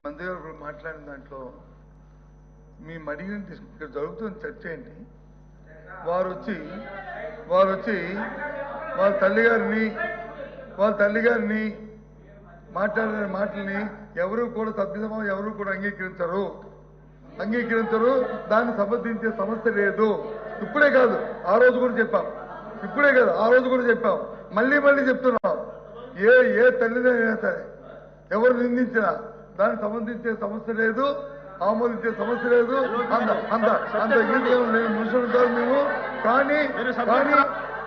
మంత్రి గారు మాట్లాడిన దాంట్లో మేము అడిగిన ఇక్కడ జరుగుతున్న చర్చ ఏంటి? వారు వచ్చి వాళ్ళ తల్లిగారిని మాట్లాడిన మాటల్ని ఎవరు కూడా సభ్యసమాజం ఎవరు కూడా అంగీకరించరు. దాన్ని సమర్థించే సమస్య లేదు. ఇప్పుడే కాదు ఆ రోజు కూడా చెప్పాం, మళ్ళీ చెప్తున్నాం. ఏ తల్లిదైనా సరే ఎవరు నిందించినా దాన్ని సమర్థించే సమస్య లేదు, ఆమోదించే సమస్య లేదు. అంత గీతలు మనుషులు కాదు మేము. కానీ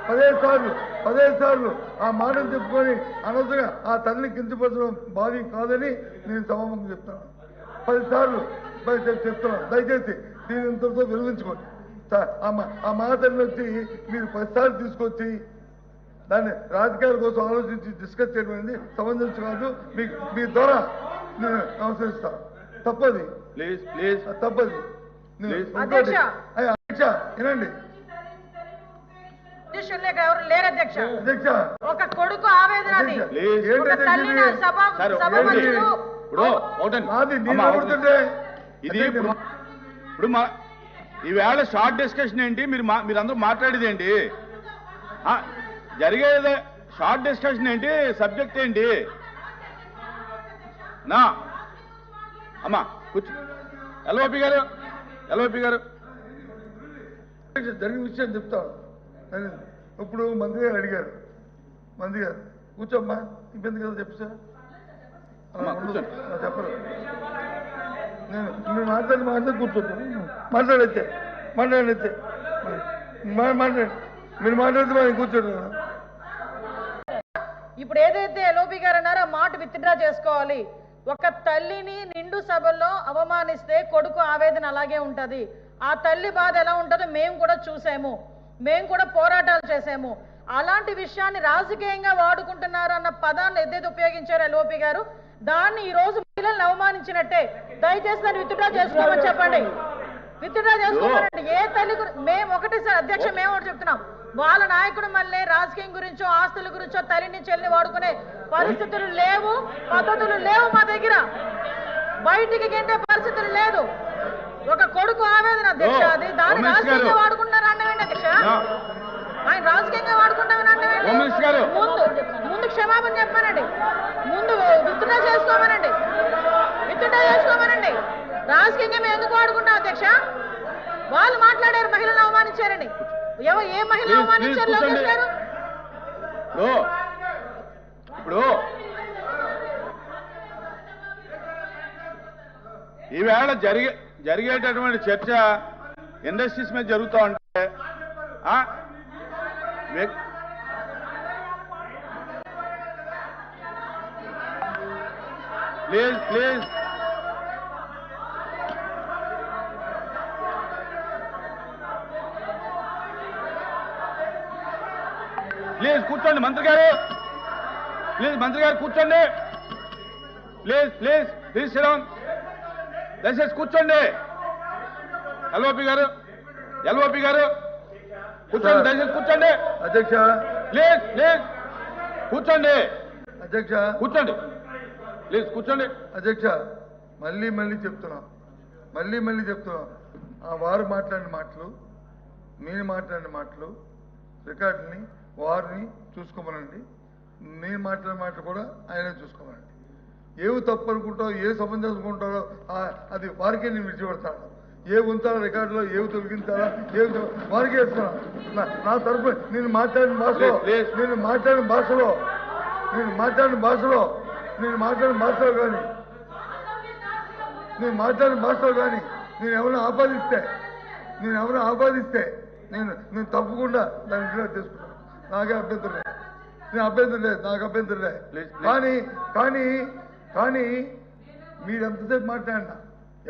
15 సార్లు ఆ మాటలు చెప్పుకొని అనవసరంగా ఆ తల్లిని కించపరచడం భావ్యం కాదని నేను సభాముఖం చెప్తాను. 10 సార్లు చెప్తున్నాను. దయచేసి దీని ఇంతటితో విరమించుకోండి. ఆ మాటలను వచ్చి మీరు 10 సార్లు తీసుకొచ్చి దాన్ని రాజకీయాల కోసం ఆలోచించి డిస్కస్ చేయడం అనేది సమంజసం కాదు. మీ ద్వారా నేను నమస్కరిస్తాను. తప్పది. వినండి ఎవరు లేరు అధ్యక్ష. ఒక కొడుకు ఆవేదన ఇది ఇప్పుడు ఈవేళ షార్ట్ డిస్కషన్ ఏంటి? మీరందరూ మాట్లాడేది ఏంటి? జరిగేది షార్ట్ డిస్కషన్ ఏంటి? సబ్జెక్ట్ ఏంటి? నా అమ్మా కూర్చో. ఎల్ఓపి గారు జరిగిన విషయం చెప్తాను. ఇప్పుడు మంత్రి గారు అడిగారు. మంత్రి గారు కూర్చోమ్మా, ఇబ్బంది కదా చెప్పు సార్. చెప్పరు. నేను మాట్లాడి కూర్చోండి. మాట్లాడితే మీరు మాట్లాడితే కూర్చోండి. ఇప్పుడు ఏదైతే ఎల్ఓపి గారు అన్నారో ఆ మాట విత్డ్రా చేసుకోవాలి. ఒక తల్లిని నిండు సభల్లో అవమానిస్తే కొడుకు ఆవేదన అలాగే ఉంటది. ఆ తల్లి బాధ ఎలా ఉంటుందో మేము కూడా చూసాము, మేము కూడా పోరాటాలు చేసాము. అలాంటి విషయాన్ని రాజకీయంగా వాడుకుంటున్నారు అన్న పదాన్ని ఏదైతే ఉపయోగించారో ఎల్ఓపి గారు, దాన్ని ఈ రోజు మహిళలను అవమానించినట్టే. దయచేసి దాన్ని విత్డ్రా చేసుకోమని చెప్పండి. ఏ తల్లి మేము ఒకటే సార్ అధ్యక్ష, మేము ఒకటి చెప్తున్నాం. వాళ్ళ నాయకుడు మళ్ళీ రాజకీయం గురించో ఆస్తుల గురించో తల్లిని చెల్లిని వాడుకునే పరిస్థితులు లేవు, పద్ధతులు లేవు మా దగ్గర. బయటికి గెంటే పరిస్థితులు లేదు. ఒక కొడుకు ఆవేదన అధ్యక్ష, అది దాన్ని రాజకీయంగా వాడుకుంటున్నారు అన్నవేంటి అధ్యక్ష? ఆయన రాజకీయంగా వాడుకుంటామని అన్నవేంటి? ముందు క్షమాపణ చెప్పానండి, ముందు విత్డ్రా చేసుకోమనండి. రాజకీయంగా మేము ఎందుకు వాడుకుంటాం అధ్యక్ష? వాళ్ళు మాట్లాడారు మహిళలను అవమానించారని. ఏ మహిళ అవమానించారు లోకేష్ గారు? ఇప్పుడు ఈవేళ జరిగేటటువంటి చర్చ ఇండస్ట్రీస్ మీద జరుగుతూ ఉంటే ప్లీజ్ కూర్చోండి. మంత్రి గారు కూర్చోండి. ప్లీజ్ శ్రీరామ్ దయచేసి కూర్చోండి. ఎల్ఓపి గారు కూర్చోండి. దయచేసి కూర్చోండి అధ్యక్ష. ప్లీజ్ కూర్చోండి. అధ్యక్ష కూర్చోండి. ప్లీజ్ కూర్చోండి. అధ్యక్ష మళ్ళీ చెప్తున్నాం. ఆ వారు మాట్లాడిన మాటలు, మీరు మాట్లాడిన మాటలు రికార్డుని వారిని చూసుకోమనండి. నేను మాట్లాడిన మాటలు కూడా ఆయనే చూసుకోమనండి. ఏవి తప్పు అనుకుంటారో, ఏ సమంజసం అనుకుంటారో అది వారికే నేను విడిచిపెడతాను. ఏ ఉంచాలో రికార్డులో, ఏవి తొలగించాలా, వారికే ఇస్తున్నాను. నా తరఫున నేను మాట్లాడిన భాషలో కానీ నేను ఎవరైనా ఆపాదిస్తే నేను తప్పకుండా దాన్ని ఇంట్లో తీసుకున్నాను. నాకే అభ్యంతరం లేదు. నాకు అభ్యంతరం లేదు. కానీ మీరు ఎంతసేపు మాట్లాడినా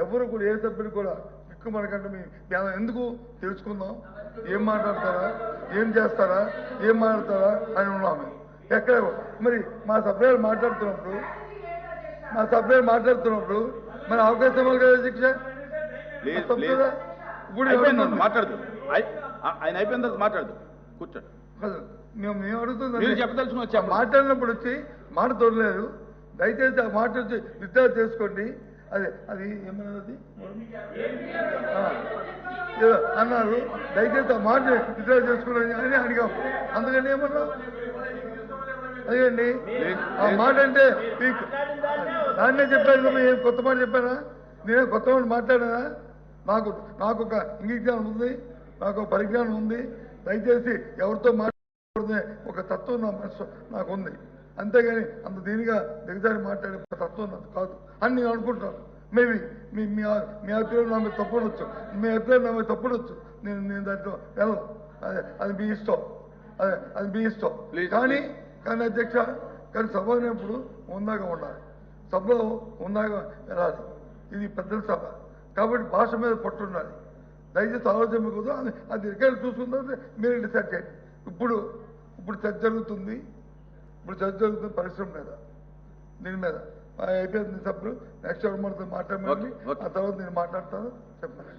ఎవరు కూడా ఏ సభ్యుడు కూడా ఎక్కువ మనకంటే మీ ఎందుకు తెలుసుకుందాం, ఏం మాట్లాడతారా, ఏం చేస్తారా, ఏం మాట్లాడతారా అని ఉన్నాము. ఎక్కడ మరి మా సభ్యులు మాట్లాడుతున్నప్పుడు మరి అవకాశం ఇవ్వాలి కదా శిక్ష. మాట్లాడదు ఆయన అయిపోయిన తర్వాత మాట్లాడదు. కూర్చోండి. మేము అడుగుతుంది చెప్పదలుచుకుని మాట్లాడినప్పుడు వచ్చి మాట తోడలేదు. దయచేసి ఆ మాట వచ్చి విత్డ్రా చేసుకోండి. అది ఏమన్నది ఏదో అన్నారు. దయచేసి ఆ మాట విత్డ్రా చేసుకున్నాను అని అడిగాం. అందుకని ఏమన్నావు? అదేండి ఆ మాట అంటే మీకు దాన్నే చెప్పాను. ఏం కొత్త మాట చెప్పానా? నేనే కొత్త మాట మాట్లాడానా? నాకు ఒక ఇంగిజ్ఞానం ఉంది, నాకు ఒక పరిజ్ఞానం ఉంది. దయచేసి ఎవరితో మాట్లాడే ఒక తత్వం నా మనసు నాకు ఉంది. అంతేగాని అంత దీనిగా దిగజారి మాట్లాడే తత్వం నాకు కాదు అని నేను అనుకుంటాను. మేబీ మీ అభిప్రాయం నా మీద తప్పుడొచ్చు, మీ అభిప్రాయం నా మీద తప్పుడొచ్చు. నేను దాంట్లో వెళ్ళను. అది మీ ఇష్టం, అది మీ ఇష్టం. కానీ అధ్యక్ష, కానీ సభ అనేప్పుడు ఉందాగా ఉండాలి, సభలో ఉందాగా వెళ్ళాలి. ఇది పెద్దల సభ కాబట్టి భాష మీద పట్టు ఉండాలి. దయచేసి ఆలోచన మీకు అది రికార్డు చూసుకున్న తర్వాత మీరు డిసైడ్ చేయండి. ఇప్పుడు చర్చ జరుగుతుంది, పరిశ్రమ మీద, దీని మీద అయిపోయింది సభ్యులు. నెక్స్ట్ ఎవరు మనతో మాట్లాడమని ఆ తర్వాత నేను మాట్లాడతాను చెప్పండి.